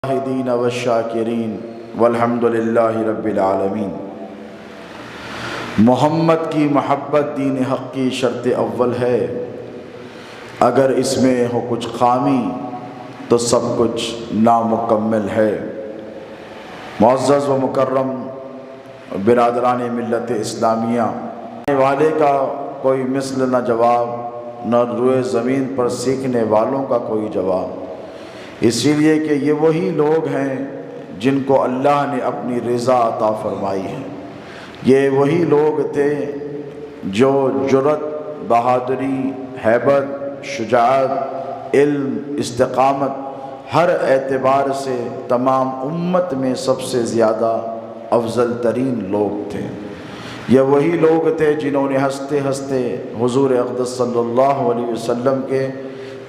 الشاهدين والشاکرین والحمد للہ رب العالمین۔ محمد کی محبت دین حق کی شرط اول ہے، اگر اس میں ہو کچھ خامی تو سب کچھ نامکمل ہے۔ معزز و مکرم برادران ملت اسلامیہ، والے کا کوئی مثل نہ جواب، نہ روئے زمین پر سیکھنے والوں کا کوئی جواب، اسی لیے کہ یہ وہی لوگ ہیں جن کو اللہ نے اپنی رضا عطا فرمائی ہے۔ یہ وہی لوگ تھے جو جرأت، بہادری، ہیبت، شجاعت، علم، استقامت ہر اعتبار سے تمام امت میں سب سے زیادہ افضل ترین لوگ تھے۔ یہ وہی لوگ تھے جنہوں نے ہنستے ہنستے حضور اقدس صلی اللہ علیہ وسلم کے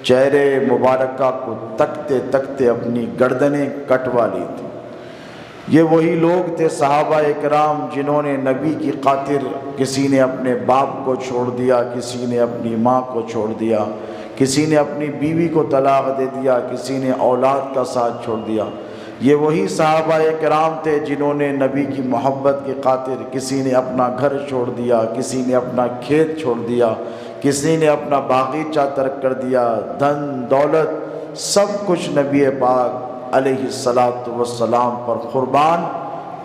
چہرے مبارکہ کو تکتے تکتے اپنی گردنیں کٹوا لی تھی۔ یہ وہی لوگ تھے صحابہ اکرام جنہوں نے نبی کی خاطر کسی نے اپنے باپ کو چھوڑ دیا، کسی نے اپنی ماں کو چھوڑ دیا، کسی نے اپنی بیوی کو طلاق دے دیا، کسی نے اولاد کا ساتھ چھوڑ دیا۔ یہ وہی صحابہ اکرام تھے جنہوں نے نبی کی محبت کی خاطر کسی نے اپنا گھر چھوڑ دیا، کسی نے اپنا کھیت چھوڑ دیا، کسی نے اپنا باغیچہ ترک کر دیا، دھن دولت سب کچھ نبی پاک علیہ الصلاۃ والسلام پر قربان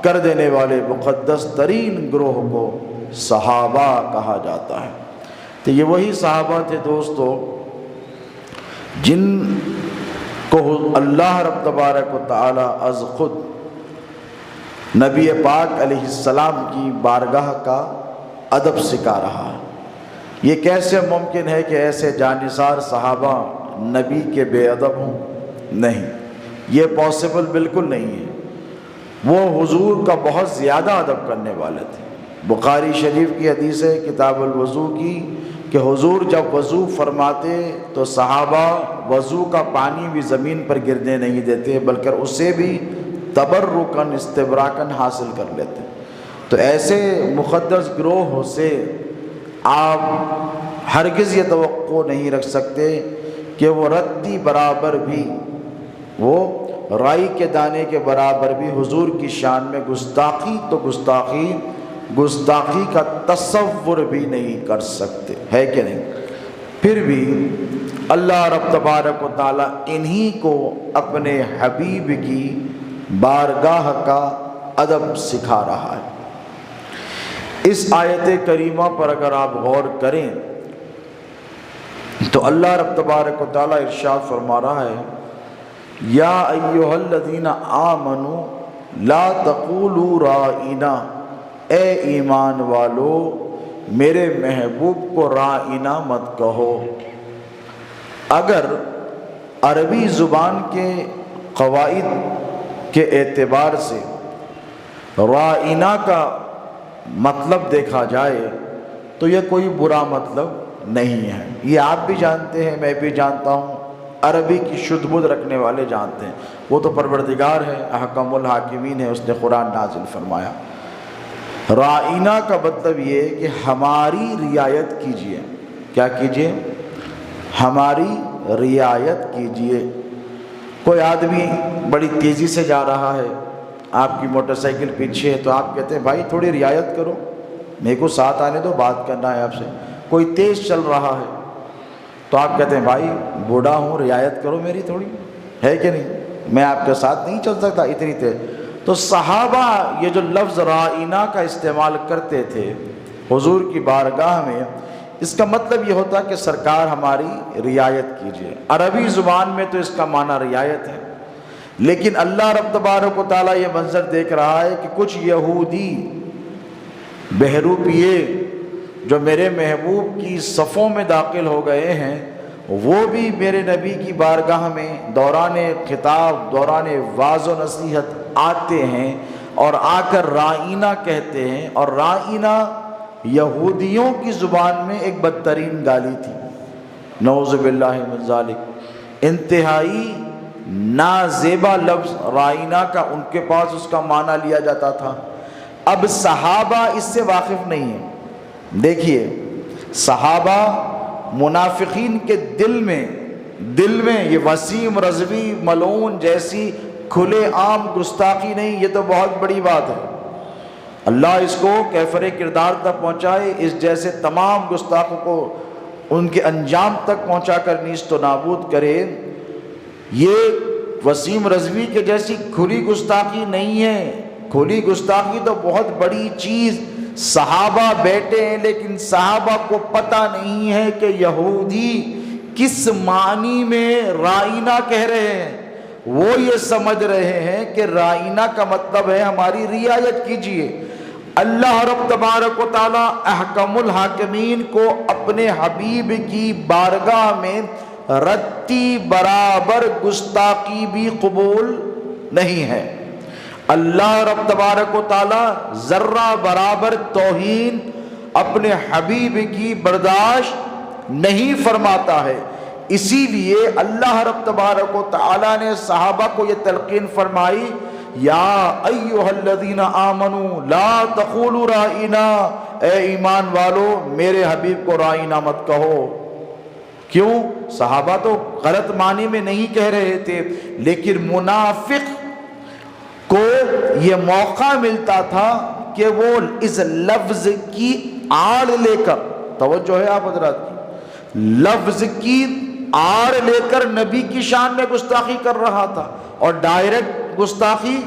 کر دینے والے مقدس ترین گروہ کو صحابہ کہا جاتا ہے۔ تو یہ وہی صحابہ تھے دوستو جن کو اللہ رب تبارک و تعالی از خود نبی پاک علیہ السلام کی بارگاہ کا ادب سکھا رہا ہے۔ یہ کیسے ممکن ہے کہ ایسے جانثار صحابہ نبی کے بے ادب ہوں؟ نہیں، یہ پاسبل بالکل نہیں ہے۔ وہ حضور کا بہت زیادہ ادب کرنے والے تھے۔ بخاری شریف کی حدیث ہے کتاب الوضو کی کہ حضور جب وضو فرماتے تو صحابہ وضو کا پانی بھی زمین پر گرنے نہیں دیتے بلکہ اسے بھی تبرکن استبراکن حاصل کر لیتے۔ تو ایسے مقدس گروہ سے آپ ہرگز یہ توقع نہیں رکھ سکتے کہ وہ رتی برابر بھی، وہ رائی کے دانے کے برابر بھی حضور کی شان میں گستاخی تو گستاخی کا تصور بھی نہیں کر سکتے، ہے کہ نہیں؟ پھر بھی اللہ رب تبارک و تعالیٰ انہی کو اپنے حبیب کی بارگاہ کا ادب سکھا رہا ہے۔ اس آیت کریمہ پر اگر آپ غور کریں تو اللہ رب تبارک و تعالیٰ ارشاد فرما رہا ہے، یا ایھا الذین آمنوا لا تقولوا رائنا، اے ایمان والو میرے محبوب کو رائنا مت کہو۔ اگر عربی زبان کے قواعد کے اعتبار سے رائنا کا مطلب دیکھا جائے تو یہ کوئی برا مطلب نہیں ہے۔ یہ آپ بھی جانتے ہیں، میں بھی جانتا ہوں، عربی کی شدھ بدھ رکھنے والے جانتے ہیں۔ وہ تو پروردگار ہے، احکم الحاکمین ہے، اس نے قرآن نازل فرمایا۔ رائنا کا مطلب یہ کہ ہماری رعایت کیجئے۔ کیا کیجئے؟ ہماری رعایت کیجئے۔ کوئی آدمی بڑی تیزی سے جا رہا ہے، آپ کی موٹر سائیکل پیچھے ہے تو آپ کہتے ہیں بھائی تھوڑی رعایت کرو، میرے کو ساتھ آنے دو، بات کرنا ہے آپ سے۔ کوئی تیز چل رہا ہے تو آپ کہتے ہیں بھائی بوڑھا ہوں، رعایت کرو میری تھوڑی، ہے کہ نہیں؟ میں آپ کے ساتھ نہیں چل سکتا اتنی تیز۔ تو صحابہ یہ جو لفظ رائنا کا استعمال کرتے تھے حضور کی بارگاہ میں، اس کا مطلب یہ ہوتا کہ سرکار ہماری رعایت کیجیے۔ عربی زبان میں تو اس کا معنی رعایت ہے، لیکن اللہ رب تبارک و تعالیٰ یہ منظر دیکھ رہا ہے کہ کچھ یہودی بہروپیے جو میرے محبوب کی صفوں میں داخل ہو گئے ہیں، وہ بھی میرے نبی کی بارگاہ میں دوران خطاب، دوران واعظ و نصیحت آتے ہیں اور آ کر رائنا کہتے ہیں، اور رائنا یہودیوں کی زبان میں ایک بدترین گالی تھی، نعوذ باللہ من ذالک۔ انتہائی نازیبا لفظ رائنا کا ان کے پاس اس کا معنی لیا جاتا تھا۔ اب صحابہ اس سے واقف نہیں ہیں۔ دیکھیے صحابہ منافقین کے دل میں یہ وسیم رضوی ملعون جیسی کھلے عام گستاخی نہیں، یہ تو بہت بڑی بات ہے۔ اللہ اس کو کیفر کردار تک پہنچائے، اس جیسے تمام گستاخوں کو ان کے انجام تک پہنچا کر نیست و نابود کرے۔ یہ وسیم رضوی کے جیسی کھلی گستاخی نہیں ہے۔ کھلی گستاخی تو بہت بڑی چیز، صحابہ بیٹھے ہیں لیکن صحابہ کو پتہ نہیں ہے کہ یہودی کس معنی میں رائنا کہہ رہے ہیں۔ وہ یہ سمجھ رہے ہیں کہ رائنا کا مطلب ہے ہماری رعایت کیجیے۔ اللہ رب تبارک و تعالی احکم الحاکمین کو اپنے حبیب کی بارگاہ میں رتی برابر گستاخی بھی قبول نہیں ہے۔ اللہ رب تبارک و تعالی ذرہ برابر توہین اپنے حبیب کی برداشت نہیں فرماتا ہے۔ اسی لیے اللہ رب تبارک و تعالی نے صحابہ کو یہ تلقین فرمائی، یا ایھا الذین آمنوا لا تقولوا رائنا، اے ایمان والو میرے حبیب کو رائنا مت کہو۔ کیوں؟ صحابہ تو غلط معنی میں نہیں کہہ رہے تھے، لیکن منافق کو یہ موقع ملتا تھا کہ وہ اس لفظ کی آڑ لے کر، توجہ ہے آپ حضرات کی، لفظ کی آڑ لے کر نبی کی شان میں گستاخی کر رہا تھا، اور ڈائریکٹ گستاخی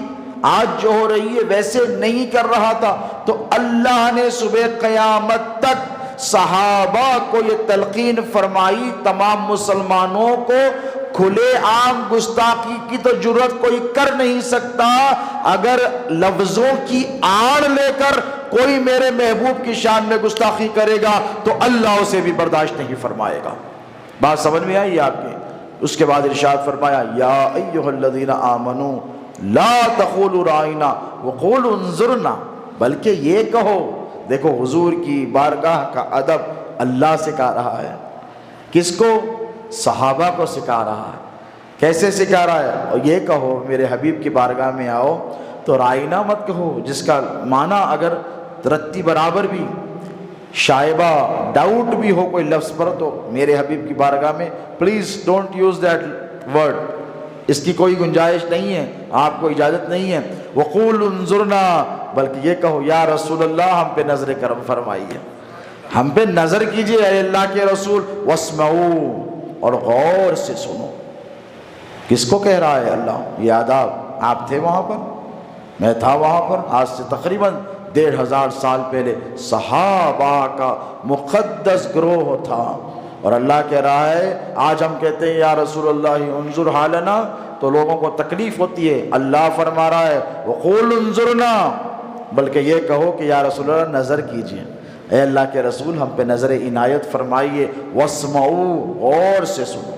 آج جو ہو رہی ہے ویسے نہیں کر رہا تھا۔ تو اللہ نے صبح قیامت تک صحابہ کو یہ تلقین فرمائی، تمام مسلمانوں کو کھلے عام گستاخی کی تو جرات کوئی کر نہیں سکتا، اگر لفظوں کی آڑ لے کر کوئی میرے محبوب کی شان میں گستاخی کرے گا تو اللہ اسے بھی برداشت نہیں فرمائے گا۔ بات سمجھ میں آئی آپ کے؟ اس کے بعد ارشاد فرمایا، یا ایھا الذین آمنوا لا تقولوا رائنا وقولوا انظرنا، بلکہ یہ کہو، دیکھو حضور کی بارگاہ کا ادب اللہ سکھا رہا ہے، کس کو؟ صحابہ کو سکھا رہا ہے۔ کیسے سکھا رہا ہے؟ اور یہ کہو میرے حبیب کی بارگاہ میں آؤ تو رائنا مت کہو، جس کا معنی اگر رتی برابر بھی شائبہ ڈاؤٹ بھی ہو کوئی لفظ پر تو میرے حبیب کی بارگاہ میں please don't use that word, اس کی کوئی گنجائش نہیں ہے، آپ کو اجازت نہیں ہے۔ وقول انظرنا، بلکہ یہ کہو یا رسول اللہ ہم پہ نظر کرم فرمائیے، ہم پہ نظر کیجئے اے اللہ کے رسول، واسمعوا، اور غور سے سنو۔ کس کو کہہ رہا ہے اللہ یہ آداب؟ آپ تھے وہاں پر، میں تھا وہاں پر، آج سے تقریباً 1500 سال پہلے صحابہ کا مقدس گروہ تھا، اور اللہ کہہ رہا ہے آج ہم کہتے ہیں یا رسول اللہ انظر حالنا تو لوگوں کو تکلیف ہوتی ہے، اللہ فرما رہا ہے وقول انظرنا، بلکہ یہ کہو کہ یا رسول اللہ نظر کیجئے، اے اللہ کے رسول ہم پہ نظر عنایت فرمائیے، واسمعوا، غور سے سنو۔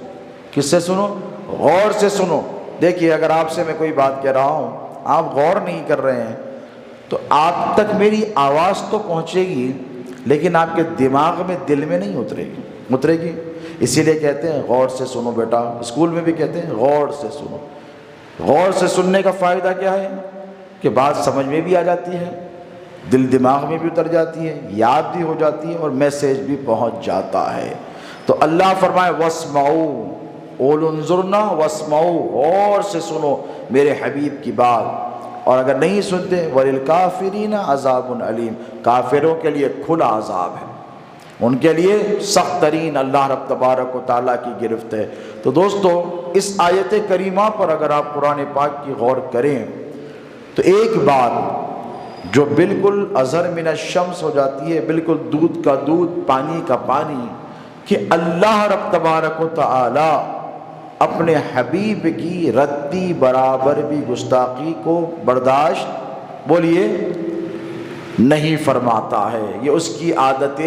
کس سے سنو؟ غور سے سنو۔ دیکھیے اگر آپ سے میں کوئی بات کہہ رہا ہوں، آپ غور نہیں کر رہے ہیں تو آپ تک میری آواز تو پہنچے گی لیکن آپ کے دماغ میں، دل میں نہیں اترے گی۔ اسی لیے کہتے ہیں غور سے سنو بیٹا، اسکول میں بھی کہتے ہیں غور سے سنو۔ غور سے سننے کا فائدہ کیا ہے کہ بات سمجھ میں بھی آ جاتی ہے، دل دماغ میں بھی اتر جاتی ہے، یاد بھی ہو جاتی ہے، اور میسیج بھی پہنچ جاتا ہے۔ تو اللہ فرمائے واسمعوا، قول انظرنا واسمعوا، غور سے سنو میرے حبیب کی بات۔ اور اگر نہیں سنتے وَلِلْكَافِرِينَ عَذَابٌ عَلِيمٌ، کافروں کے لیے کھلا عذاب ہے، ان کے لیے سخت ترین اللہ رب تبارک و تعالیٰ کی گرفت ہے۔ تو دوستو اس آیت کریمہ پر اگر آپ قرآن پاک کی غور کریں تو ایک بات جو بالکل اظہر من الشمس ہو جاتی ہے، بالکل دودھ کا دودھ پانی کا پانی، کہ اللہ رب تبارک و تعالی اپنے حبیب کی رتی برابر بھی گستاخی کو برداشت بولیے نہیں فرماتا ہے، یہ اس کی عادت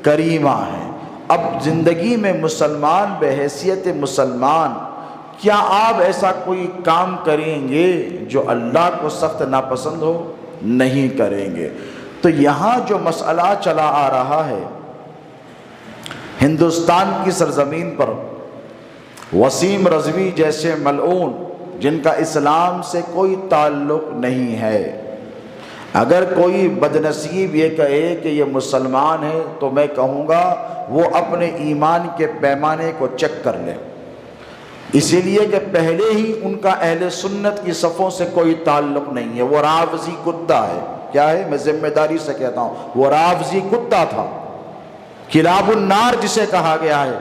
کریمہ ہے۔ اب زندگی میں مسلمان بحیثیت مسلمان کیا آپ ایسا کوئی کام کریں گے جو اللہ کو سخت ناپسند ہو؟ نہیں کریں گے۔ تو یہاں جو مسئلہ چلا آ رہا ہے ہندوستان کی سرزمین پر، وسیم رضوی جیسے ملعون جن کا اسلام سے کوئی تعلق نہیں ہے، اگر کوئی بدنصیب یہ کہے کہ یہ مسلمان ہے تو میں کہوں گا وہ اپنے ایمان کے پیمانے کو چیک کر لے، اسی لیے کہ پہلے ہی ان کا اہل سنت کی صفوں سے کوئی تعلق نہیں ہے، وہ رافضی کتا ہے۔ کیا ہے؟ میں ذمہ داری سے کہتا ہوں، وہ رافضی کتا تھا، کلاب النار جسے کہا گیا ہے،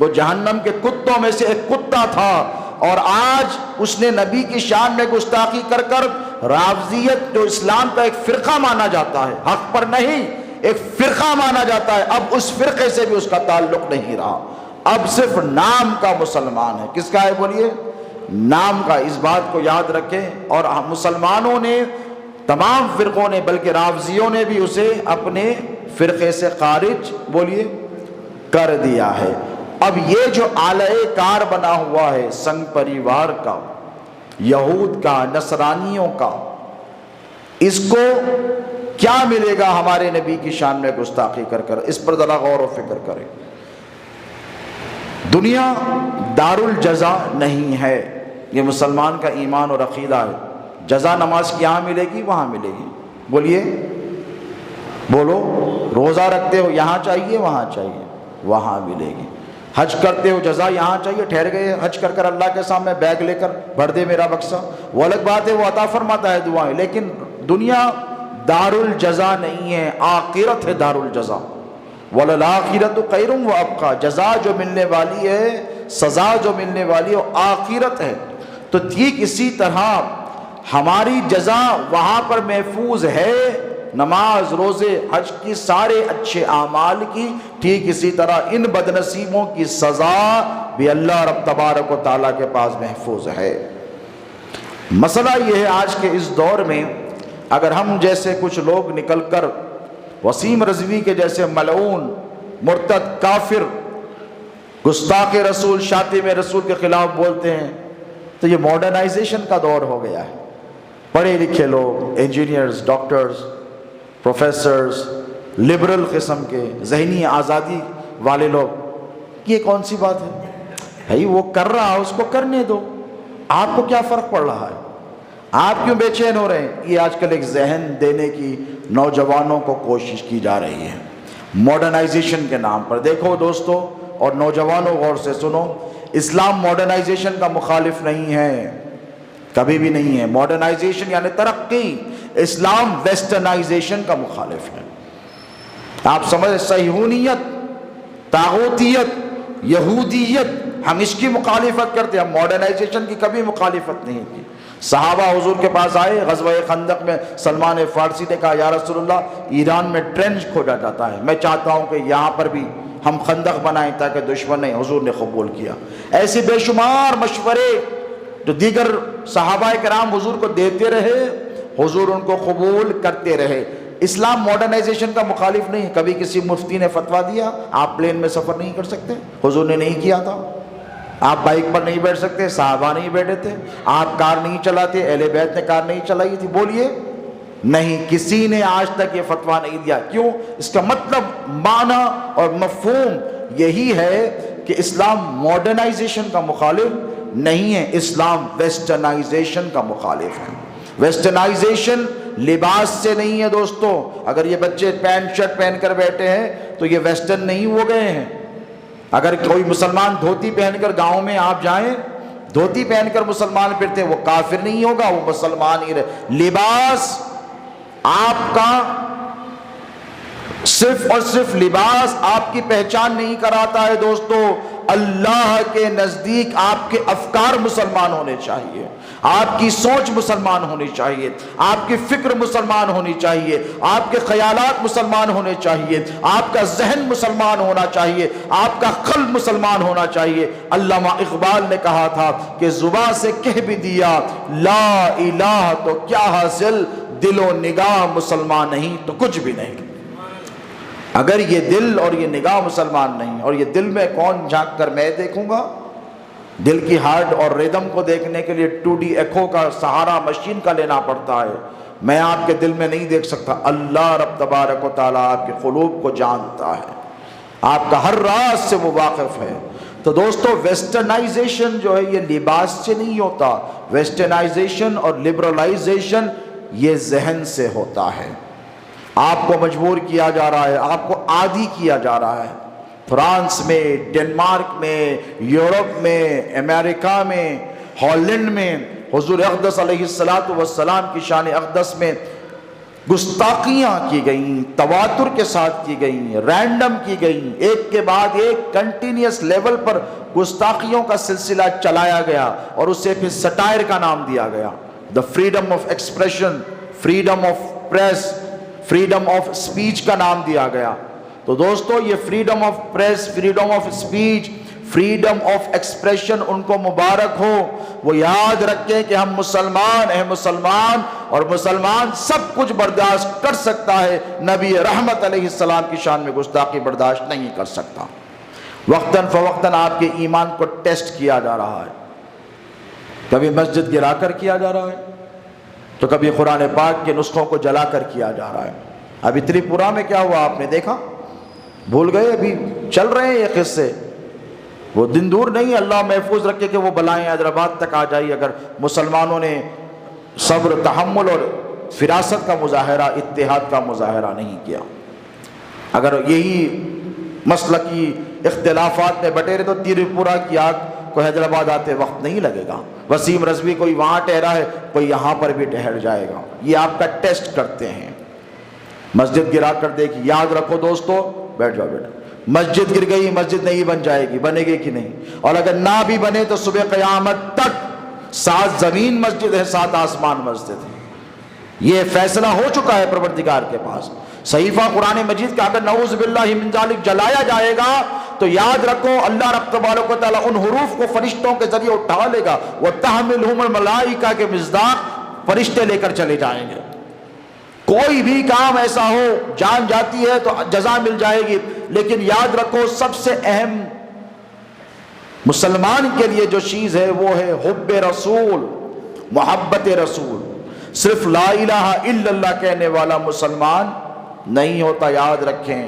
وہ جہنم کے کتوں میں سے ایک کتا تھا، اور آج اس نے نبی کی شان میں گستاخی کر کر رافضیت جو اسلام کا ایک فرقہ مانا جاتا ہے، حق پر نہیں، ایک فرقہ مانا جاتا ہے، اب اس فرقے سے بھی اس کا تعلق نہیں رہا، اب صرف نام کا مسلمان ہے۔ کس کا ہے بولیے؟ نام کا۔ اس بات کو یاد رکھیں، اور مسلمانوں نے، تمام فرقوں نے، بلکہ رافضیوں نے بھی اسے اپنے فرقے سے خارج بولیے کر دیا ہے۔ اب یہ جو آلہ کار بنا ہوا ہے سنگ پریوار کا، یہود کا، نصرانیوں کا، اس کو کیا ملے گا ہمارے نبی کی شان میں گستاخی کر کر؟ اس پر ذرا غور و فکر کریں۔ دنیا دار الجزا نہیں ہے، یہ مسلمان کا ایمان اور عقیدہ ہے۔ جزا نماز کی یہاں ملے گی، وہاں ملے گی، بولیے، بولو۔ روزہ رکھتے ہو، یہاں چاہیے، وہاں چاہیے، وہاں ملے گی۔ حج کرتے ہو، جزا یہاں چاہیے، ٹھہر گئے حج کر کر اللہ کے سامنے بیگ لے کر، بھر دے میرا بکسا، وہ الگ بات ہے، وہ عطا فرماتا ہے دعائیں، لیکن دنیا دار الجزا نہیں ہے، آخرت ہے دار الجزا۔ وَلَلْآخِرَةُ خَيْرٌ وَأَبْقَىٰ، جزا جو ملنے والی ہے، سزا جو ملنے والی ہے، وہ آخرت ہے۔ تو ٹھیک اسی طرح ہماری جزا وہاں پر محفوظ ہے، نماز، روزے، حج کی، سارے اچھے اعمال کی، ٹھیک اسی طرح ان بدنصیبوں کی سزا بھی اللہ رب تبارک و تعالیٰ کے پاس محفوظ ہے۔ مسئلہ یہ ہے آج کے اس دور میں، اگر ہم جیسے کچھ لوگ نکل کر وسیم رضوی کے جیسے ملعون، مرتد، کافر، گستاخ رسول، شاتم رسول کے خلاف بولتے ہیں، تو یہ ماڈرنائزیشن کا دور ہو گیا ہے۔ پڑھے لکھے لوگ، انجینئرز، ڈاکٹرز، پروفیسرز، لبرل قسم کے، ذہنی آزادی والے لوگ، یہ کون سی بات ہے بھائی؟ وہ کر رہا ہے، اس کو کرنے دو، آپ کو کیا فرق پڑ رہا ہے؟ آپ کیوں بے چین ہو رہے ہیں؟ یہ آج کل ایک ذہن دینے کی نوجوانوں کو کوشش کی جا رہی ہے ماڈرنائزیشن کے نام پر۔ دیکھو دوستو اور نوجوانوں، غور سے سنو، اسلام ماڈرنائزیشن کا مخالف نہیں ہے، کبھی بھی نہیں ہے۔ ماڈرنائزیشن یعنی ترقی، اسلام ویسٹرنائزیشن کا مخالف ہے۔ آپ سمجھ، صہیونیت، طاغوتیت، یہودیت، ہم اس کی مخالفت کرتے ہیں، ہم ماڈرنائزیشن کی کبھی مخالفت نہیں کی۔ صحابہ حضور کے پاس آئے غزوہ خندق میں، سلمان فارسی نے کہا یا رسول اللہ ایران میں ٹرینچ کھودا جاتا ہے، میں چاہتا ہوں کہ یہاں پر بھی ہم خندق بنائیں تاکہ دشمن نہیں۔ حضور نے قبول کیا۔ ایسے بے شمار مشورے جو دیگر صحابہ کرام حضور کو دیتے رہے، حضور ان کو قبول کرتے رہے۔ اسلام ماڈرنائزیشن کا مخالف نہیں۔ کبھی کسی مفتی نے فتویٰ دیا آپ پلین میں سفر نہیں کر سکتے؟ حضور نے نہیں کیا تھا۔ آپ بائک پر نہیں بیٹھ سکتے؟ صحابہ نہیں بیٹھے تھے۔ آپ کار نہیں چلاتے؟ اہل بیت نے کار نہیں چلائی تھی؟ بولیے، نہیں، کسی نے آج تک یہ فتویٰ نہیں دیا۔ کیوں؟ اس کا مطلب، معنی اور مفہوم یہی ہے کہ اسلام ماڈرنائزیشن کا مخالف نہیں ہے، اسلام ویسٹرنائزیشن کا مخالف ہے۔ ویسٹرنائزیشن لباس سے نہیں ہے دوستو۔ اگر یہ بچے پینٹ شرٹ پہن کر بیٹھے ہیں تو یہ ویسٹرن نہیں ہو گئے ہیں۔ اگر کوئی مسلمان دھوتی پہن کر گاؤں میں آپ جائیں، دھوتی پہن کر مسلمان پھرتے، وہ کافر نہیں ہوگا، وہ مسلمان ہی رہے۔ لباس آپ کا صرف اور صرف لباس آپ کی پہچان نہیں کراتا ہے دوستو، اللہ کے نزدیک آپ کے افکار مسلمان ہونے چاہیے، آپ کی سوچ مسلمان ہونی چاہیے، آپ کی فکر مسلمان ہونی چاہیے، آپ کے خیالات مسلمان ہونے چاہیے، آپ کا ذہن مسلمان ہونا چاہیے، آپ کا قلب مسلمان ہونا چاہیے۔ علامہ اقبال نے کہا تھا کہ زباں سے کہہ بھی دیا لا الہ تو کیا حاصل، دل و نگاہ مسلمان نہیں تو کچھ بھی نہیں۔ اگر یہ دل اور یہ نگاہ مسلمان نہیں، اور یہ دل میں کون جھانک کر میں دیکھوں گا؟ دل کی ہارٹ اور ریدم کو دیکھنے کے لیے 2D ایکو کا سہارا مشین کا لینا پڑتا ہے۔ میں آپ کے دل میں نہیں دیکھ سکتا، اللہ رب تبارک و تعالیٰ آپ کے قلوب کو جانتا ہے، آپ کا ہر راز سے وہ واقف ہے۔ تو دوستو ویسٹرنائزیشن جو ہے یہ لباس سے نہیں ہوتا، ویسٹرنائزیشن اور لبرلائزیشن یہ ذہن سے ہوتا ہے۔ آپ کو مجبور کیا جا رہا ہے، آپ کو عادی کیا جا رہا ہے۔ فرانس میں، ڈنمارک میں، یورپ میں، امریکہ میں، ہالینڈ میں حضور اقدس علیہ السلام کی شان اقدس میں گستاخیاں کی گئیں، تواتر کے ساتھ کی گئیں، رینڈم کی گئیں، ایک کے بعد ایک کنٹینیوس لیول پر گستاخیوں کا سلسلہ چلایا گیا اور اسے پھر سٹائر کا نام دیا گیا۔ The freedom of expression, freedom of press, freedom of speech کا نام دیا گیا۔ تو دوستو یہ freedom of press, freedom of speech, freedom of expression in کو مبارک ہو۔ وہ یاد رکھیں کہ ہم مسلمان ہیں، مسلمان، اور مسلمان سب کچھ برداشت کر سکتا ہے، نبی رحمت علیہ السلام کی شان میں گستاخی برداشت نہیں کر سکتا۔ وقتاً فوقتاً آپ کے ایمان کو ٹیسٹ کیا جا رہا ہے، کبھی مسجد گرا کر کیا جا رہا ہے تو کبھی قرآن پاک کے نسخوں کو جلا کر کیا جا رہا ہے۔ ابھی تریپورہ میں کیا ہوا آپ نے دیکھا؟ بھول گئے؟ ابھی چل رہے ہیں یہ قصے، وہ دن دور نہیں، اللہ محفوظ رکھے کہ وہ بلائیں حیدرآباد تک آ جائی اگر مسلمانوں نے صبر، تحمل اور فراست کا مظاہرہ، اتحاد کا مظاہرہ نہیں کیا۔ اگر یہی مسلکی اختلافات میں بٹے رہے تو تریپورہ کی آگ کو حیدرآباد آتے وقت نہیں لگے گا۔ وسیم رضوی کوئی وہاں ٹھہرا ہے، کوئی یہاں پر بھی ٹھہر جائے گا۔ یہ آپ کا ٹیسٹ کرتے ہیں۔ مسجد گرا کر دیکھیں، یاد رکھو دوستو، بیٹھ جاؤ بیٹا، مسجد گر گئی، مسجد نہیں بن جائے گی، بنے گی کہ نہیں؟ اور اگر نہ بھی بنے تو صبح قیامت تک 7 زمین مسجد ہے، 7 آسمان مسجد ہے۔ یہ فیصلہ ہو چکا ہے پروردگار کے پاس۔ صحیفہ قرآن مجید کا اگر نعوذ باللہ من ذالک جلایا جائے گا تو یاد رکھو اللہ رب تبارک و تعالیٰ ان حروف کو فرشتوں کے ذریعے اٹھا لے گا، وَتَحْمِلُهُمُ الْمَلَائِکَةُ کے مصداق فرشتے لے کر چلے جائیں گے۔ کوئی بھی کام ایسا ہو، جان جاتی ہے تو جزا مل جائے گی، لیکن یاد رکھو سب سے اہم مسلمان کے لیے جو چیز ہے وہ ہے حب رسول، محبت رسول۔ صرف لا الہ الا اللہ کہنے والا مسلمان نہیں ہوتا، یاد رکھیں،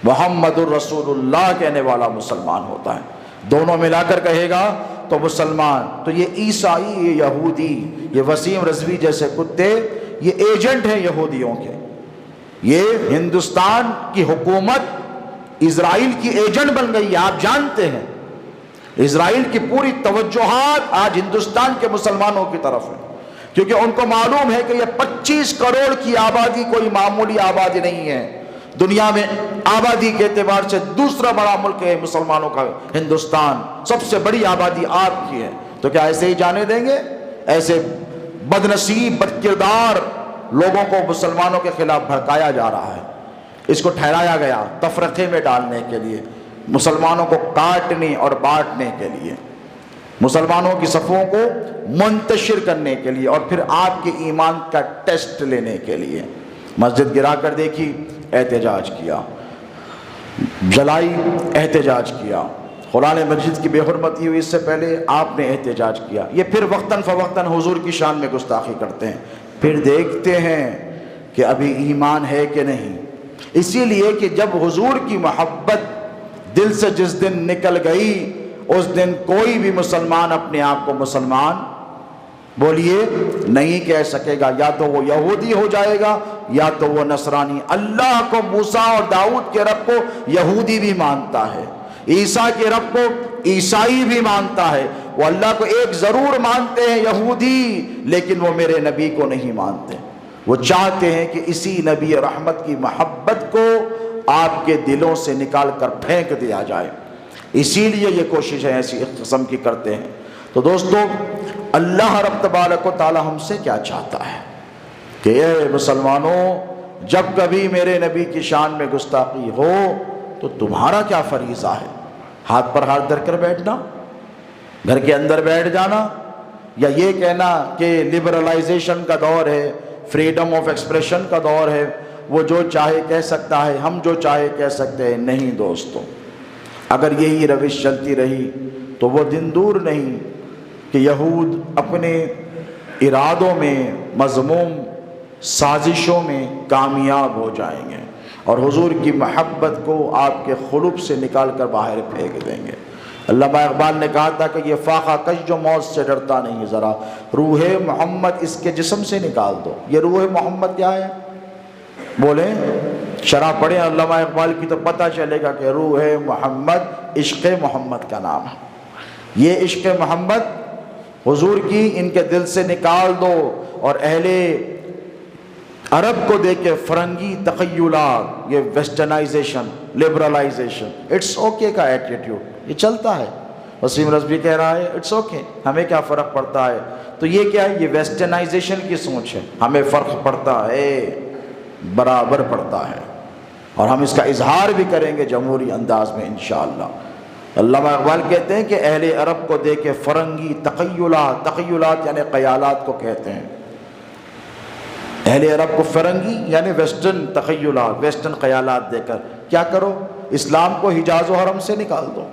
محمد الرسول اللہ کہنے والا مسلمان ہوتا ہے۔ دونوں ملا کر کہے گا تو مسلمان۔ تو یہ عیسائی، یہ یہودی، یہ وسیم رضوی جیسے کتے، یہ ایجنٹ ہیں یہودیوں کے۔ یہ ہندوستان کی حکومت اسرائیل کی ایجنٹ بن گئی ہے، آپ جانتے ہیں۔ اسرائیل کی پوری توجہات آج ہندوستان کے مسلمانوں کی طرف ہے، کیونکہ ان کو معلوم ہے کہ یہ 25 کروڑ کی آبادی کوئی معمولی آبادی نہیں ہے۔ دنیا میں آبادی کے اعتبار سے دوسرا بڑا ملک ہے مسلمانوں کا ہندوستان، سب سے بڑی آبادی آپ کی ہے۔ تو کیا ایسے ہی جانے دیں گے؟ ایسے بد نصیب، بد کردار لوگوں کو مسلمانوں کے خلاف بھڑکایا جا رہا ہے۔ اس کو ٹھہرایا گیا تفرقے میں ڈالنے کے لیے، مسلمانوں کو کاٹنے اور بانٹنے کے لیے، مسلمانوں کی صفوں کو منتشر کرنے کے لیے، اور پھر آپ کے ایمان کا ٹیسٹ لینے کے لیے۔ مسجد گرا کر دیکھی، احتجاج کیا، جلائی، احتجاج کیا۔ قرآن مجید کی بے حرمتی ہوئی، اس سے پہلے آپ نے احتجاج کیا۔ یہ پھر وقتاً فوقتاً حضور کی شان میں گستاخی کرتے ہیں، پھر دیکھتے ہیں کہ ابھی ایمان ہے کہ نہیں۔ اسی لیے کہ جب حضور کی محبت دل سے جس دن نکل گئی، اس دن کوئی بھی مسلمان اپنے آپ کو مسلمان بولیے نہیں کہہ سکے گا، یا تو وہ یہودی ہو جائے گا یا تو وہ نصرانی۔ اللہ کو، موسیٰ اور داؤد کے رب کو یہودی بھی مانتا ہے، عیسیٰ کے رب کو عیسائی بھی مانتا ہے۔ وہ اللہ کو ایک ضرور مانتے ہیں یہودی، لیکن وہ میرے نبی کو نہیں مانتے۔ وہ چاہتے ہیں کہ اسی نبی رحمت کی محبت کو آپ کے دلوں سے نکال کر پھینک دیا جائے، اسی لیے یہ کوششیں ایسی قسم کی کرتے ہیں۔ تو دوستو، اللہ رب تبارک و تعالی ہم سے کیا چاہتا ہے کہ اے مسلمانوں، جب کبھی میرے نبی کی شان میں گستاخی ہو تو تمہارا کیا فریضہ ہے؟ ہاتھ پر ہاتھ دھر کر بیٹھنا، گھر کے اندر بیٹھ جانا، یا یہ کہنا کہ لبرلائزیشن کا دور ہے، فریڈم آف ایکسپریشن کا دور ہے، وہ جو چاہے کہہ سکتا ہے، ہم جو چاہے کہہ سکتے ہیں؟ نہیں دوستو، اگر یہی روش چلتی رہی تو وہ دن دور نہیں کہ یہود اپنے ارادوں میں، مذموم سازشوں میں کامیاب ہو جائیں گے، اور حضور کی محبت کو آپ کے قلوب سے نکال کر باہر پھینک دیں گے۔ علامہ اقبال نے کہا تھا کہ یہ فاقہ کش جو موت سے ڈرتا نہیں، ذرا روح محمد اس کے جسم سے نکال دو۔ یہ روح محمد کیا ہے؟ بولیں، شرح پڑھیں علامہ اقبال کی تو پتہ چلے گا کہ روح محمد عشق محمد کا نام ہے۔ یہ عشق محمد حضور کی ان کے دل سے نکال دو، اور اہل عرب کو دیکھ کے فرنگی تخیلات، یہ ویسٹرنائزیشن، لبرلائزیشن، اٹس اوکے کا ایٹیٹیوڈ یہ چلتا ہے۔ وسیم رضوی کہہ رہا ہے اٹس اوکے، ہمیں کیا فرق پڑتا ہے؟ تو یہ کیا ہے؟ یہ ویسٹرنائزیشن کی سوچ ہے، ہمیں فرق پڑتا ہے، برابر پڑتا ہے، اور ہم اس کا اظہار بھی کریں گے جمہوری انداز میں انشاءاللہ۔ علامہ اقبال کہتے ہیں کہ اہل عرب کو دیکھ کے فرنگی تخیلات، تخیلات یعنی خیالات کو کہتے ہیں، اہل عرب کو فرنگی یعنی ویسٹرن تخیلات، ویسٹرن خیالات دے کر کیا کرو؟ اسلام کو حجاز و حرم سے نکال دو،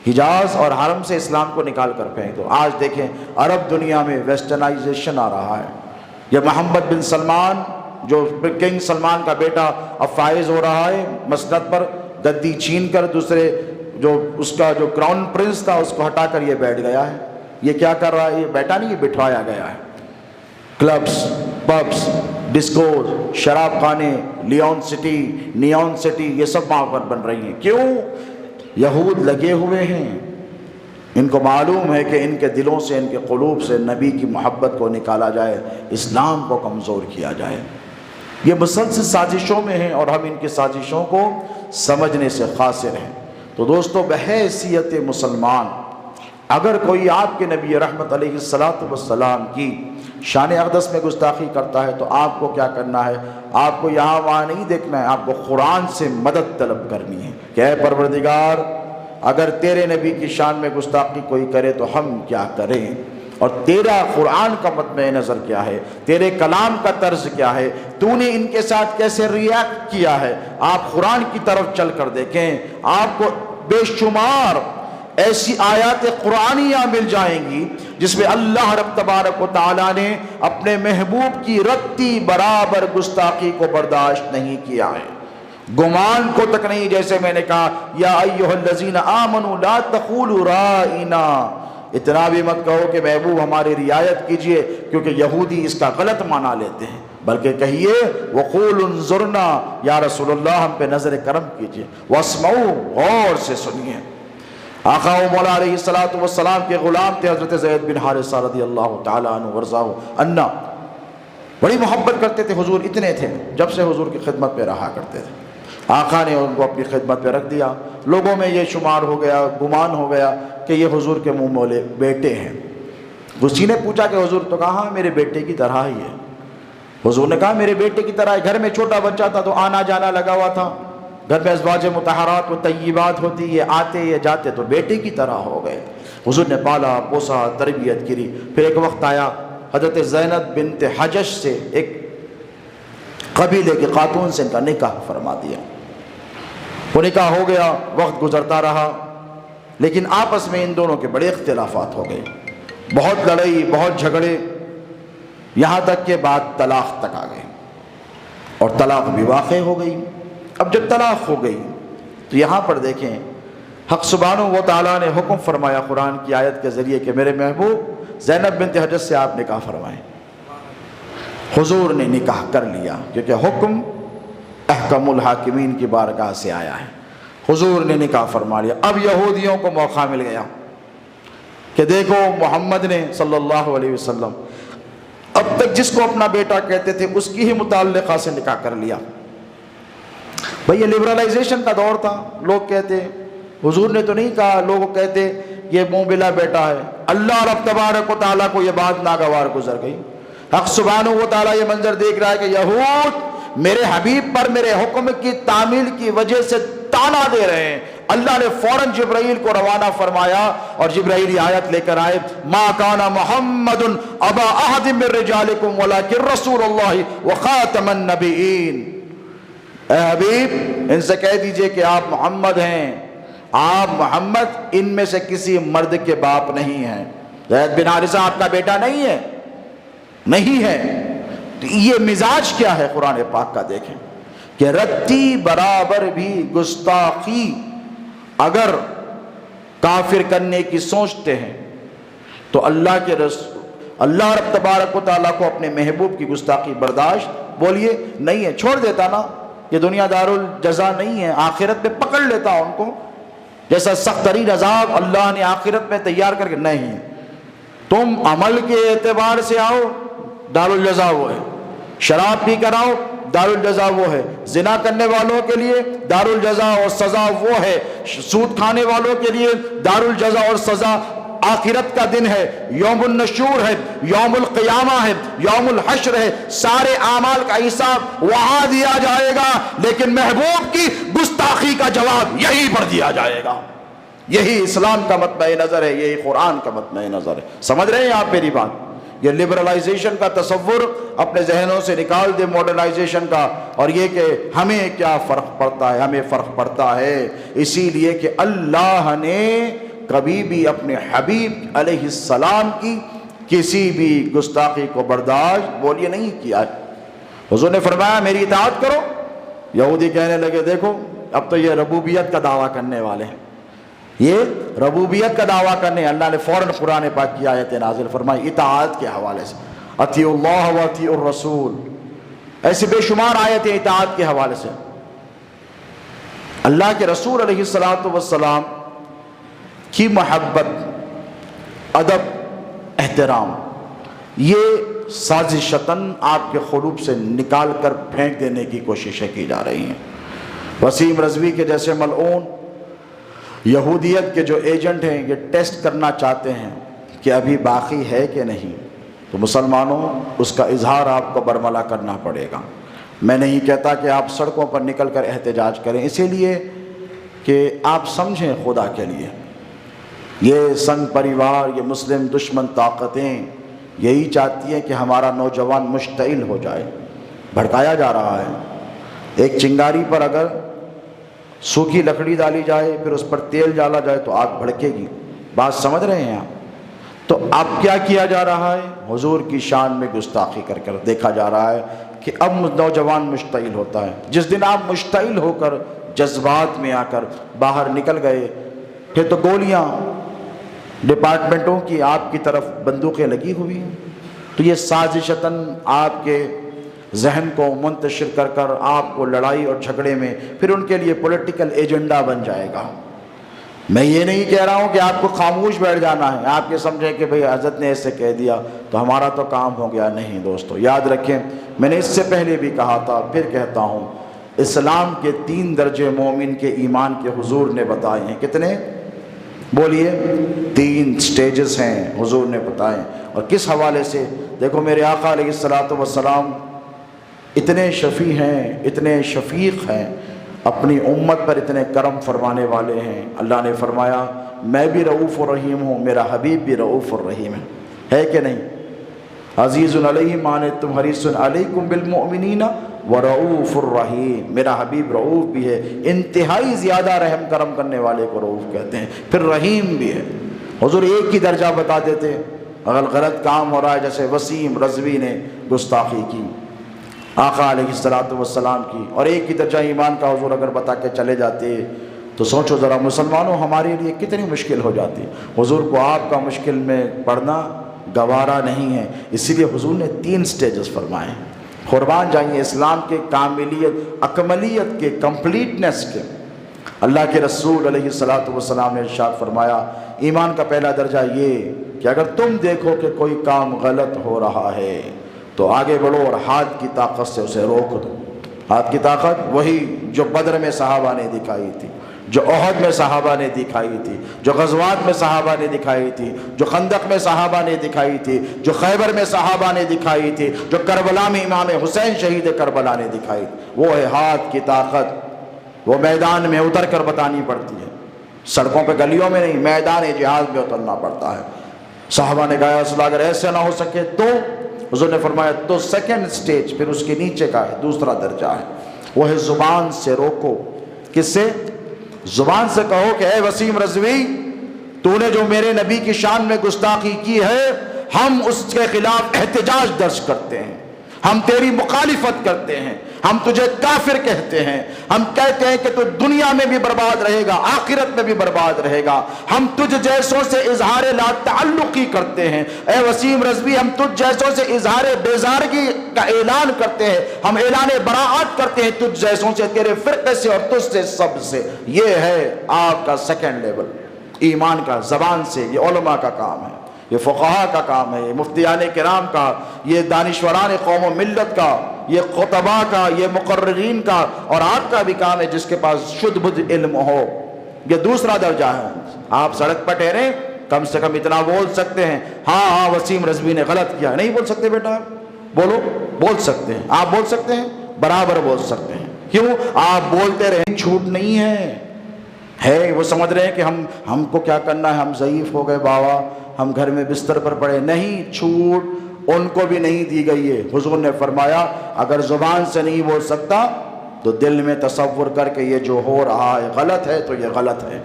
حجاز اور حرم سے اسلام کو نکال کر پھینک دو۔ آج دیکھیں عرب دنیا میں ویسٹرنائزیشن آ رہا ہے۔ یہ محمد بن سلمان جو کنگ سلمان کا بیٹا اب فائز ہو رہا ہے مسند پر، گدی چھین کر دوسرے جو اس کا جو کراؤن پرنس تھا اس کو ہٹا کر یہ بیٹھ گیا ہے۔ یہ کیا کر رہا ہے؟ یہ بیٹا نہیں، یہ بٹھوایا گیا ہے۔ کلبس، پبس، ڈسکوز، شراب خانے، لیون سٹی، نیون سٹی، یہ سب وہاں پر بن رہی ہیں۔ کیوں؟ یہود لگے ہوئے ہیں، ان کو معلوم ہے کہ ان کے دلوں سے، ان کے قلوب سے نبی کی محبت کو نکالا جائے، اسلام کو کمزور کیا جائے۔ یہ مسلسل سازشوں میں ہیں اور ہم ان کی سازشوں کو سمجھنے سے قاصر ہیں۔ تو دوستو، بحیثیت مسلمان اگر کوئی آپ کے نبی رحمت علیہ السلام کی شان اقدس میں گستاخی کرتا ہے تو آپ کو کیا کرنا ہے؟ آپ کو یہاں وہاں نہیں دیکھنا ہے، آپ کو قرآن سے مدد طلب کرنی ہے کہ اے پروردگار، اگر تیرے نبی کی شان میں گستاخی کوئی کرے تو ہم کیا کریں، اور تیرا قرآن کا مطمع نظر کیا ہے، تیرے کلام کا طرز کیا ہے، تو نے ان کے ساتھ کیسے ریاکٹ کیا ہے۔ آپ قرآن کی طرف چل کر دیکھیں، آپ کو بے شمار ایسی آیات قرآنیہ مل جائیں گی جس میں اللہ رب تبارک و تعالیٰ نے اپنے محبوب کی رتی برابر گستاخی کو برداشت نہیں کیا ہے، گمان کو تک نہیں۔ جیسے میں نے کہا یا ایھا الذین آمنوا لا تقولوا رائنا، اتنا بھی مت کہو کہ محبوب ہماری رعایت کیجئے، کیونکہ یہودی اس کا غلط معنی لیتے ہیں، بلکہ کہیے وقولوا انظرنا، یا رسول اللہ ہم پہ نظر کرم کیجئے، واسمعوا، غور سے سنیے۔ آقا و مولا علیہ السلام کے غلام تھے حضرت زید بن حارثہ رضی اللہ تعالیٰ عنہ ورضاہ عنہ، بڑی محبت کرتے تھے حضور، اتنے تھے جب سے حضور کی خدمت پہ رہا کرتے تھے۔ آقا نے ان کو اپنی خدمت پہ رکھ دیا، لوگوں میں یہ شمار ہو گیا، گمان ہو گیا کہ یہ حضور کے منہ مولے بیٹے ہیں۔ کسی نے پوچھا کہ حضور، تو کہا میرے بیٹے کی طرح ہی ہے۔ حضور نے کہا میرے بیٹے کی طرح ہے، گھر میں چھوٹا بچہ تھا تو آنا جانا لگا ہوا تھا، گھر میں ازواج مطہرات و طیبات ہوتی، یہ آتے یہ جاتے، تو بیٹے کی طرح ہو گئے۔ حضور نے پالا پوسا، تربیت کی۔ پھر ایک وقت آیا حضرت زینب بنت حجش سے، ایک قبیلے کی خاتون سے ان کا نکاح فرما دیا۔ وہ نکاح ہو گیا، وقت گزرتا رہا، لیکن آپس میں ان دونوں کے بڑے اختلافات ہو گئے، بہت لڑائی، بہت جھگڑے، یہاں تک کہ بعد طلاق تک آ گئے، اور طلاق بھی واقع ہو گئی۔ اب جب طلاق ہو گئی تو یہاں پر دیکھیں حق سبحانہ و تعالیٰ نے حکم فرمایا قرآن کی آیت کے ذریعے کہ میرے محبوب زینب بنت حجش سے آپ نکاح فرمائیں۔ حضور نے نکاح کر لیا، کیونکہ حکم احکم الحاکمین کی بارگاہ سے آیا ہے۔ حضور نے نکاح فرما لیا۔ اب یہودیوں کو موقع مل گیا کہ دیکھو محمد نے صلی اللہ علیہ وسلم اب تک جس کو اپنا بیٹا کہتے تھے اس کی ہی متعلقہ سے نکاح کر لیا۔ بھئی یہ لبرلائزیشن کا دور تھا، لوگ کہتے حضور نے تو نہیں کہا، لوگ کہتے یہ منہ بلا بیٹا ہے۔ اللہ رب تبارک و تعالیٰ کو یہ بات ناگوار گزر گئی۔ حق سبحانہ و تعالیٰ یہ منظر دیکھ رہا ہے کہ یہود میرے حبیب پر میرے حکم کی تعمیل کی وجہ سے تانا دے رہے ہیں۔ اللہ نے فوراً جبرائیل کو روانہ فرمایا اور جبرائیل آیت لے کر آئے، ما کان محمد ابا احد من رجالکم ولکن رسول اللہ وخاتم النبیین۔ اے حبیب ان سے کہہ دیجئے کہ آپ محمد ہیں، آپ محمد ان میں سے کسی مرد کے باپ نہیں ہیں۔ زید بن حارثہ آپ کا بیٹا نہیں ہے، نہیں ہے۔ تو یہ مزاج کیا ہے قرآن پاک کا دیکھیں کہ رتی برابر بھی گستاخی اگر کافر کرنے کی سوچتے ہیں تو اللہ کے رسول اللہ رب تبارک و تعالیٰ کو اپنے محبوب کی گستاخی برداشت بولیے نہیں ہے، چھوڑ دیتا نا، یہ دنیا دارالجزا نہیں ہے، آخرت میں پکڑ لیتا ان کو، جیسا سخت ترین عذاب اللہ نے آخرت میں تیار کر کے، نہیں، تم عمل کے اعتبار سے آؤ، دارالجزا وہ ہے، شراب پی کر آؤ، دارالجزا وہ ہے، زنا کرنے والوں کے لیے دارالجزا اور سزا وہ ہے، سود کھانے والوں کے لیے دارالجزا اور سزا آخرت کا دن ہے، یوم النشور ہے، یوم القیامہ ہے، یوم الحشر ہے، سارے اعمال کا حساب وہاں دیا جائے گا، لیکن محبوب کی گستاخی کا جواب یہی پر دیا جائے گا۔ یہی اسلام کا مطمع نظر ہے، یہی قرآن کا مطمع نظر ہے۔ سمجھ رہے ہیں آپ میری بات؟ یہ لبرلائزیشن کا تصور اپنے ذہنوں سے نکال دے، ماڈرنائزیشن کا، اور یہ کہ ہمیں کیا فرق پڑتا ہے، ہمیں فرق پڑتا ہے اسی لیے کہ اللہ نے کبھی بھی اپنے حبیب علیہ السلام کی کسی بھی گستاخی کو برداشت بولیے نہیں کیا ہے۔ حضور نے فرمایا میری اطاعت کرو، یہودی کہنے لگے دیکھو اب تو یہ ربوبیت کا دعویٰ کرنے والے ہیں، یہ ربوبیت کا دعویٰ کرنے، اللہ نے فوراً قرآن پاک کی آیت نازل فرمائی اطاعت کے حوالے سے، اطیعوا اللہ و اطیعوا الرسول، ایسے بے شمار آیتیں اطاعت کے حوالے سے۔ اللہ کے رسول علیہ السلام کی محبت، ادب، احترام، یہ سازشتاً آپ کے قلوب سے نکال کر پھینک دینے کی کوششیں کی جا رہی ہیں۔ وسیم رضوی کے جیسے ملعون یہودیت کے جو ایجنٹ ہیں یہ ٹیسٹ کرنا چاہتے ہیں کہ ابھی باقی ہے کہ نہیں، تو مسلمانوں اس کا اظہار آپ کو برملا کرنا پڑے گا۔ میں نہیں کہتا کہ آپ سڑکوں پر نکل کر احتجاج کریں، اسی لیے کہ آپ سمجھیں خدا کے لیے یہ سنگ پریوار، یہ مسلم دشمن طاقتیں یہی چاہتی ہیں کہ ہمارا نوجوان مشتعل ہو جائے، بھڑکایا جا رہا ہے۔ ایک چنگاری پر اگر سوکھی لکڑی ڈالی جائے پھر اس پر تیل ڈالا جائے تو آگ بھڑکے گی، بات سمجھ رہے ہیں آپ؟ تو اب کیا کیا جا رہا ہے؟ حضور کی شان میں گستاخی کر کر دیکھا جا رہا ہے کہ اب نوجوان مشتعل ہوتا ہے۔ جس دن آپ مشتعل ہو کر جذبات میں آ کر باہر نکل گئے پھر تو گولیاں ڈپارٹمنٹوں کی آپ کی طرف بندوقیں لگی ہوئی ہیں، تو یہ سازشتاً آپ کے ذہن کو منتشر کر کر آپ کو لڑائی اور جھگڑے میں پھر ان کے لیے پولیٹیکل ایجنڈا بن جائے گا۔ میں یہ نہیں کہہ رہا ہوں کہ آپ کو خاموش بیٹھ جانا ہے، آپ یہ سمجھیں کہ بھئی حضرت نے ایسے کہہ دیا تو ہمارا تو کام ہو گیا، نہیں دوستو، یاد رکھیں میں نے اس سے پہلے بھی کہا تھا پھر کہتا ہوں، اسلام کے 3 درجے مومن کے ایمان کے حضور نے بتائے ہیں۔ کتنے؟ بولیے 3 سٹیجز ہیں حضور نے بتائے، اور کس حوالے سے؟ دیکھو میرے آقا علیہ السلام اتنے شفیع ہیں، اتنے شفیق ہیں، اپنی امت پر اتنے کرم فرمانے والے ہیں۔ اللہ نے فرمایا میں بھی رؤوف الرحیم ہوں، میرا حبیب بھی رؤوف الرحیم ہے کہ نہیں؟ عزیز علیہ ما عنتم حریص علیکم بالمؤمنین ورؤوف الرحیم، میرا حبیب رؤوف بھی ہے، انتہائی زیادہ رحم کرم کرنے والے کو رؤوف کہتے ہیں، پھر رحیم بھی ہے۔ حضور ایک ہی درجہ بتا دیتے، اگر غلط کام ہو رہا ہے جیسے وسیم رضوی نے گستاخی کی آقا علیہ السلام کی، اور ایک ہی درجہ ایمان کا حضور اگر بتا کے چلے جاتے تو سوچو ذرا مسلمانوں ہمارے لیے کتنی مشکل ہو جاتی۔ حضور کو آپ کا مشکل میں پڑنا گوارا نہیں ہے، اسی لیے حضور نے 3 سٹیجز فرمائے۔ قربان جائیے اسلام کے کاملیت، اکملیت کے، کمپلیٹنس کے۔ اللہ کے رسول علیہ السلام نے ارشاد فرمایا ایمان کا پہلا درجہ یہ کہ اگر تم دیکھو کہ کوئی کام غلط ہو رہا ہے تو آگے بڑھو اور ہاتھ کی طاقت سے اسے روک دو۔ ہاتھ کی طاقت وہی جو بدر میں صحابہ نے دکھائی تھی، جو احد میں صحابہ نے دکھائی تھی، جو غزوات میں صحابہ نے دکھائی تھی، جو خندق میں صحابہ نے دکھائی تھی، جو خیبر میں صحابہ نے دکھائی تھی، جو کربلا میں امام حسین شہید کربلا نے دکھائی تھی، وہ ہے ہاتھ کی طاقت۔ وہ میدان میں اتر کر بتانی پڑتی ہے، سڑکوں پہ گلیوں میں نہیں، میدان جہاد میں اترنا پڑتا ہے۔ صحابہ نے کہا رسول اللہ اگر ایسے نہ ہو سکے تو؟ حضور نے فرمایا تو 2nd سٹیج پھر اس کے نیچے کا ہے، دوسرا درجہ ہے، وہ ہے زبان سے روکو۔ کس سے؟ زبان سے کہو کہ اے وسیم رضوی تو نے جو میرے نبی کی شان میں گستاخی کی ہے ہم اس کے خلاف احتجاج درج کرتے ہیں، ہم تیری مخالفت کرتے ہیں، ہم تجھے کافر کہتے ہیں، ہم کہتے ہیں کہ تو دنیا میں بھی برباد رہے گا، آخرت میں بھی برباد رہے گا۔ ہم تجھ جیسوں سے اظہار لا تعلقی کرتے ہیں، اے وسیم رضوی ہم تجھ جیسوں سے اظہار بیزارگی کا اعلان کرتے ہیں، ہم اعلان براعت کرتے ہیں تجھ جیسوں سے، تیرے فرقے سے اور تجھ سے، سب سے۔ یہ ہے آپ کا سیکنڈ لیول ایمان کا، زبان سے۔ یہ علماء کا کام ہے، یہ فقہاء کا کام ہے، یہ مفتیان کرام کا، یہ دانشوران قوم و ملت کا، یہ خطباء کا، یہ مقررین کا، اور آپ کا بھی کام ہے جس کے پاس شدھ بدھ علم ہو۔ یہ دوسرا درجہ ہے۔ آپ سڑک پر ٹھہریں، کم سے کم اتنا بول سکتے ہیں، ہاں وسیم رضوی نے غلط کیا۔ نہیں بول سکتے بیٹا؟ بولو، بول سکتے ہیں، آپ بول سکتے ہیں، برابر بول سکتے ہیں۔ کیوں؟ آپ بولتے رہیں، چھوٹ نہیں ہے۔ وہ سمجھ رہے ہیں کہ ہم کو کیا کرنا ہے، ہم ضعیف ہو گئے بابا، ہم گھر میں بستر پر پڑے۔ نہیں، چھوٹ ان کو بھی نہیں دی گئی ہے۔ حضور نے فرمایا اگر زبان سے نہیں بول سکتا تو دل میں تصور کر کے یہ جو ہو رہا ہے غلط ہے تو یہ غلط ہے۔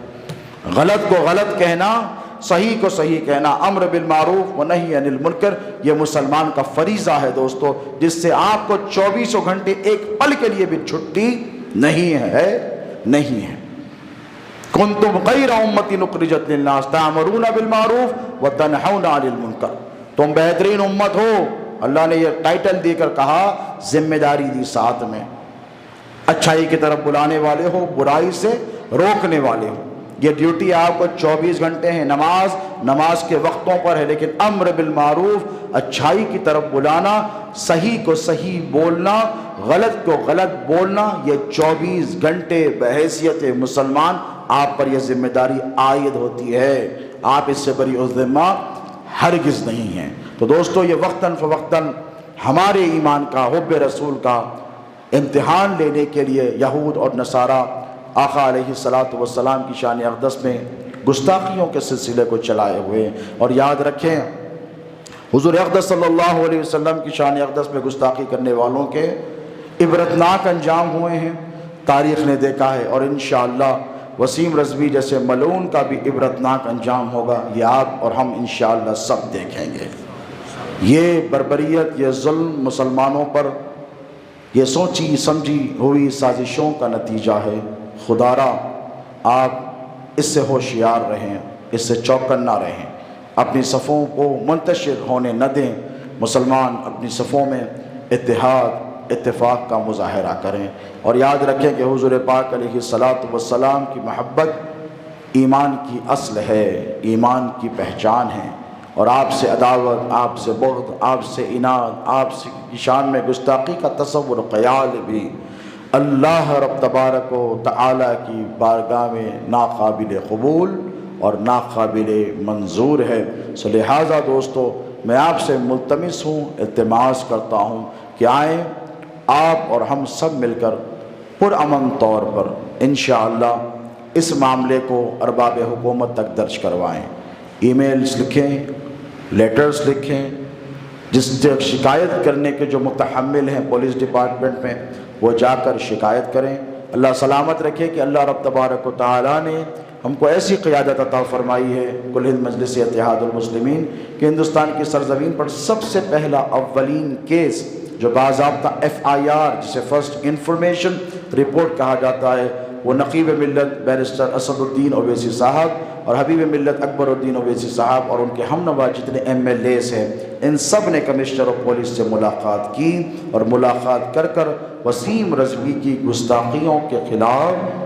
غلط کو غلط کہنا، صحیح کو صحیح کہنا، امر بالمعروف و نہی عن المنکر، یہ مسلمان کا فریضہ ہے دوستو، جس سے آپ کو 24 گھنٹے ایک پل کے لیے بھی چھٹی نہیں ہے۔ کنتم خیر امۃ اخرجت للناس تأمرون بالمعروف وتنہون عن المنکر، تم بہترین امت ہو۔ اللہ نے یہ ٹائٹل دے کر کہا، ذمہ داری دی ساتھ میں، اچھائی کی طرف بلانے والے ہو، برائی سے روکنے والے ہو۔ یہ ڈیوٹی آپ کو 24 گھنٹے ہیں۔ نماز کے وقتوں پر ہے، لیکن امر بالمعروف، اچھائی کی طرف بلانا، صحیح کو صحیح بولنا، غلط کو غلط بولنا، یہ 24 گھنٹے بحیثیت مسلمان آپ پر یہ ذمہ داری عائد ہوتی ہے۔ آپ اس سے بری الذمہ ہرگز نہیں ہیں۔ تو دوستو یہ وقتاً فوقتاً ہمارے ایمان کا، حب رسول کا امتحان لینے کے لیے یہود اور نصارہ آقا علیہ السلام کی شان اقدس میں گستاخیوں کے سلسلے کو چلائے ہوئے۔ اور یاد رکھیں حضور اقدس صلی اللہ علیہ وسلم کی شان اقدس میں گستاخی کرنے والوں کے عبرتناک انجام ہوئے ہیں، تاریخ نے دیکھا ہے، اور انشاءاللہ وسیم رضوی جیسے ملعون کا بھی عبرتناک انجام ہوگا۔ یہ آپ اور ہم انشاءاللہ سب دیکھیں گے۔ یہ بربریت، یہ ظلم مسلمانوں پر، یہ سوچی سمجھی ہوئی سازشوں کا نتیجہ ہے۔ خدا را آپ اس سے ہوشیار رہیں، اس سے چوکن نہ رہیں، اپنی صفوں کو منتشر ہونے نہ دیں۔ مسلمان اپنی صفوں میں اتحاد، اتفاق کا مظاہرہ کریں، اور یاد رکھیں کہ حضور پاک علیہ السلام کی محبت ایمان کی اصل ہے، ایمان کی پہچان ہے، اور آپ سے عداوت، آپ سے بغض، آپ سے عناد، آپ کی شان میں گستاخی کا تصور خیال بھی اللہ رب تبارک و تعالی کی بارگاہ میں ناقابل قبول اور ناقابل منظور ہے۔ سو لہٰذا دوستو میں آپ سے ملتمس ہوں، التماس کرتا ہوں کہ آئیں آپ اور ہم سب مل کر پرامن طور پر انشاءاللہ اس معاملے کو ارباب حکومت تک درج کروائیں۔ ای میلز لکھیں، لیٹرز لکھیں، جس سے شکایت کرنے کے جو متحمل ہیں پولیس ڈپارٹمنٹ میں، وہ جا کر شکایت کریں۔ اللہ سلامت رکھے کہ اللہ رب تبارک و تعالیٰ نے ہم کو ایسی قیادت عطا فرمائی ہے، کل ہند مجلس اتحاد المسلمین، کہ ہندوستان کی سرزمین پر سب سے پہلا اولین کیس جو باضابطہ FIR، جسے فرسٹ انفارمیشن رپورٹ کہا جاتا ہے، وہ نقیب ملت بیرسٹر اسد الدین اویسی صاحب اور حبیب ملت اکبر الدین اویسی صاحب اور ان کے ہمنوا جتنے MLAs ہیں، ان سب نے کمشنر آف پولیس سے ملاقات کی، اور ملاقات کر کر وسیم رضوی کی گستاخیوں کے خلاف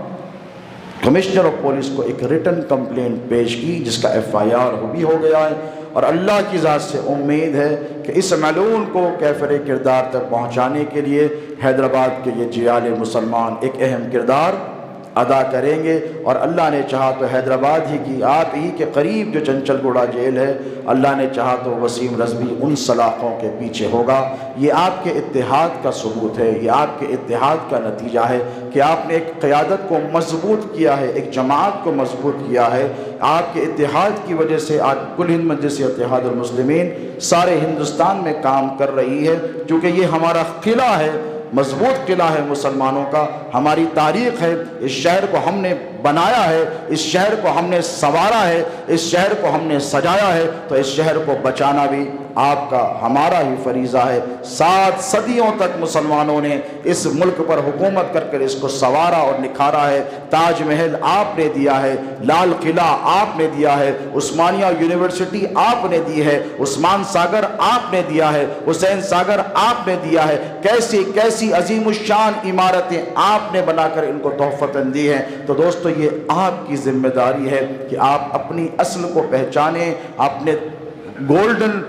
کمشنر آف پولیس کو ایک ریٹن کمپلینٹ پیش کی، جس کا FIR بھی ہو گیا ہے، اور اللہ کی ذات سے امید ہے کہ اس ملعون کو کیفر کردار تک پہنچانے کے لیے حیدرآباد کے یہ جیال مسلمان ایک اہم کردار ادا کریں گے، اور اللہ نے چاہا تو حیدرآباد ہی کی آپ ہی کے قریب جو چنچل گوڑا جیل ہے، اللہ نے چاہا تو وسیم رضوی ان سلاخوں کے پیچھے ہوگا۔ یہ آپ کے اتحاد کا ثبوت ہے، یہ آپ کے اتحاد کا نتیجہ ہے کہ آپ نے ایک قیادت کو مضبوط کیا ہے، ایک جماعت کو مضبوط کیا ہے۔ آپ کے اتحاد کی وجہ سے آج کل ہند مجلس اتحاد المسلمین سارے ہندوستان میں کام کر رہی ہے، کیونکہ یہ ہمارا قلعہ ہے، مضبوط قلعہ ہے مسلمانوں کا، ہماری تاریخ ہے، اس شہر کو ہم نے بنایا ہے، اس شہر کو ہم نے سنوارا ہے، اس شہر کو ہم نے سجایا ہے، تو اس شہر کو بچانا بھی آپ کا ہمارا ہی فریضہ ہے۔ 7 صدیوں تک مسلمانوں نے اس ملک پر حکومت کر کر اس کو سنوارا اور نکھارا ہے۔ تاج محل آپ نے دیا ہے، لال قلعہ آپ نے دیا ہے، عثمانیہ یونیورسٹی آپ نے دی ہے، عثمان ساگر آپ نے دیا ہے، حسین ساگر آپ نے دیا ہے، کیسی کیسی عظیم الشان عمارتیں آپ نے بنا کر ان کو تحفتاً دی ہیں۔ تو دوستو یہ آپ کی ذمہ داری ہے کہ آپ اپنی اصل کو پہچانیں، اپنے گولڈن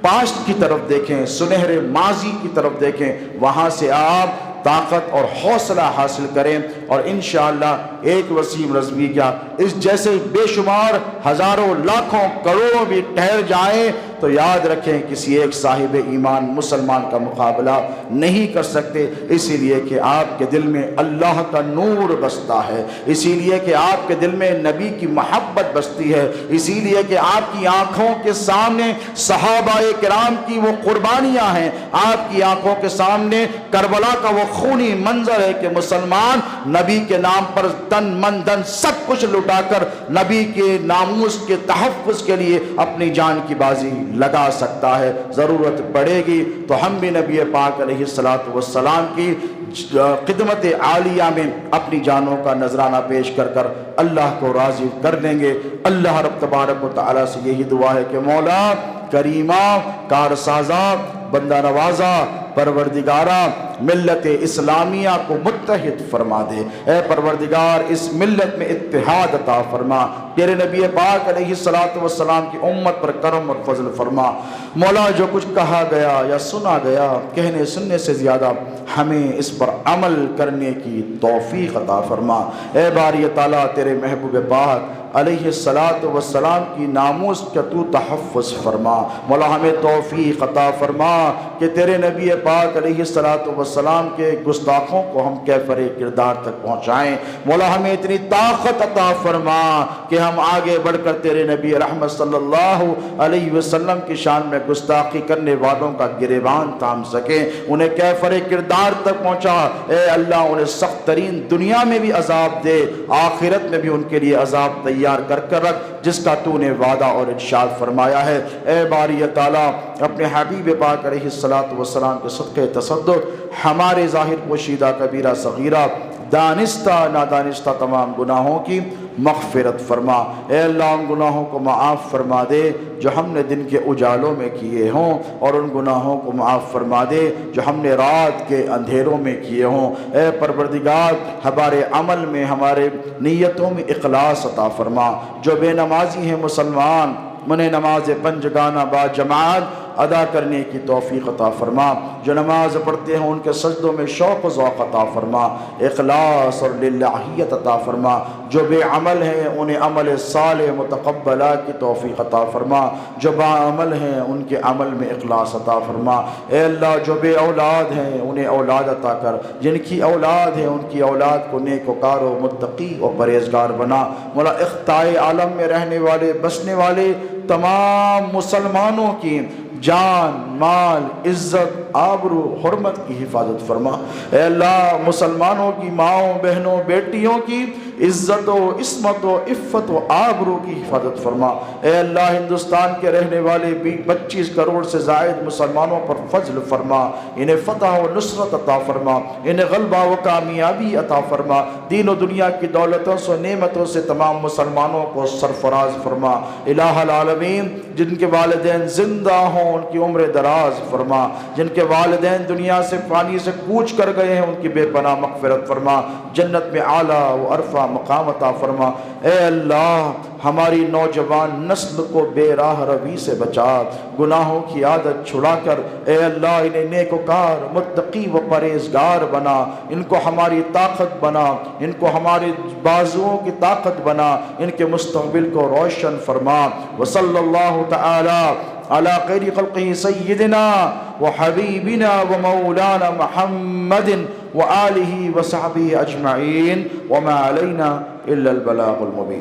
پاسٹ کی طرف دیکھیں، سنہرے ماضی کی طرف دیکھیں، وہاں سے آپ طاقت اور حوصلہ حاصل کریں، اور انشاءاللہ ایک وسیم رضوی کیا اس جیسے بے شمار ہزاروں لاکھوں کروڑوں بھی ٹھہر جائیں تو یاد رکھیں کسی ایک صاحب ایمان مسلمان کا مقابلہ نہیں کر سکتے، اسی لیے کہ آپ کے دل میں اللہ کا نور بستا ہے، اسی لیے کہ آپ کے دل میں نبی کی محبت بستی ہے، اسی لیے کہ آپ کی آنکھوں کے سامنے صحابہ کرام کی وہ قربانیاں ہیں، آپ کی آنکھوں کے سامنے کربلا کا وہ خونی منظر ہے کہ مسلمان نبی کے نام پر تن من دھن سب کچھ لٹا کر نبی کے ناموس کے تحفظ کے لیے اپنی جان کی بازی لگا سکتا ہے۔ ضرورت پڑے گی تو ہم بھی نبی پاک علیہ السلام کی خدمت عالیہ میں اپنی جانوں کا نذرانہ پیش کر کر اللہ کو راضی کر دیں گے۔ اللہ رب تبارک و تعالی سے یہی دعا ہے کہ مولا کریمہ کارسازہ بندہ نوازہ پروردگارہ ملت اسلامیہ کو متحد فرما دے، اے پروردگار اس ملت میں اتحاد عطا فرما، تیرے نبی پاک علیہ السلام کی امت پر کرم اور فضل فرما۔ مولا جو کچھ کہا گیا یا سنا گیا کہنے سننے سے زیادہ ہمیں اس پر عمل کرنے کی توفیق عطا فرما۔ اے باری تعالیٰ تیرے محبوب پاک علیہ السلام کی ناموس کا تو تحفظ فرما، مولا ہمیں توفیق عطا فرما کہ تیرے نبی پاک علیہ السلام کے گستاخوں کو ہم کیفر کردار تک پہنچائیں، مولا ہمیں اتنی طاقت عطا فرما کہ ہم آگے بڑھ کر تیرے نبی رحمت صلی اللہ علیہ وسلم کی شان میں گستاخی کرنے والوں کا گریبان تھام سکیں، انہیں کیفر کردار تک پہنچا۔ اے اللہ انہیں سخت ترین دنیا میں بھی عذاب دے، آخرت میں بھی ان کے لیے عذاب تیار کر کر رکھ جس کا تو نے وعدہ اور ارشاد فرمایا ہے۔ اے باری تعالیٰ اپنے حبیب پاک علیہ السلام کے صدقے تصدق ہمارے ظاہر پوشیدہ کبیرہ صغیرہ دانستہ نادانستہ تمام گناہوں کی مغفرت فرما۔ اے اللہ ان گناہوں کو معاف فرما دے جو ہم نے دن کے اجالوں میں کیے ہوں، اور ان گناہوں کو معاف فرما دے جو ہم نے رات کے اندھیروں میں کیے ہوں۔ اے پروردگار ہمارے عمل میں ہمارے نیتوں میں اخلاص عطا فرما۔ جو بے نمازی ہیں مسلمان انہیں نماز پنجگانہ با جماعت ادا کرنے کی توفیق عطا فرما، جو نماز پڑھتے ہیں ان کے سجدوں میں شوق و ذوق عطا فرما، اخلاص اور للہیت عطا فرما، جو بے عمل ہیں انہیں عمل صالح متقبلہ کی توفیق عطا فرما، جو با عمل ہیں ان کے عمل میں اخلاص عطا فرما۔ اے اللہ جو بے اولاد ہیں انہیں اولاد عطا کر، جن کی اولاد ہے ان کی اولاد کو نیک وکار و متقی و پرہیزگار بنا۔ مولا اخطائے عالم میں رہنے والے بسنے والے تمام مسلمانوں کی جان مال عزت آبرو حرمت کی حفاظت فرما۔ اے اللہ مسلمانوں کی ماؤں بہنوں بیٹیوں کی عزت و عصمت و عفت و آبرو کی حفاظت فرما۔ اے اللہ ہندوستان کے رہنے والے 25 کروڑ سے زائد مسلمانوں پر فضل فرما، انہیں فتح و نصرت عطا فرما، انہیں غلبہ و کامیابی عطا فرما، دین و دنیا کی دولتوں سے نعمتوں سے تمام مسلمانوں کو سرفراز فرما۔ الہ العالمین جن کے والدین زندہ ہوں ان کی عمر دراز فرما، جن کے والدین دنیا سے فانی سے کوچ کر گئے ہیں ان کی بے پناہ مغفرت فرما، جنت میں اعلیٰ و عرفہ مقام عطا فرما۔ اے اللہ ہماری نوجوان نسل کو بے راہ روی سے بچا، گناہوں کی عادت چھڑا کر اے اللہ انہیں نیکوکار متقی و پرہیزگار بنا، ان کو ہماری طاقت بنا، ان کو ہمارے بازوؤں کی طاقت بنا، ان کے مستقبل کو روشن فرما۔ وصلی اللہ تعالی علی خیر خلقہ سیدنا و حبیبنا و مولانا محمد و آلہ و صحبہ اجمعین وما علینا الا البلاغ المبین۔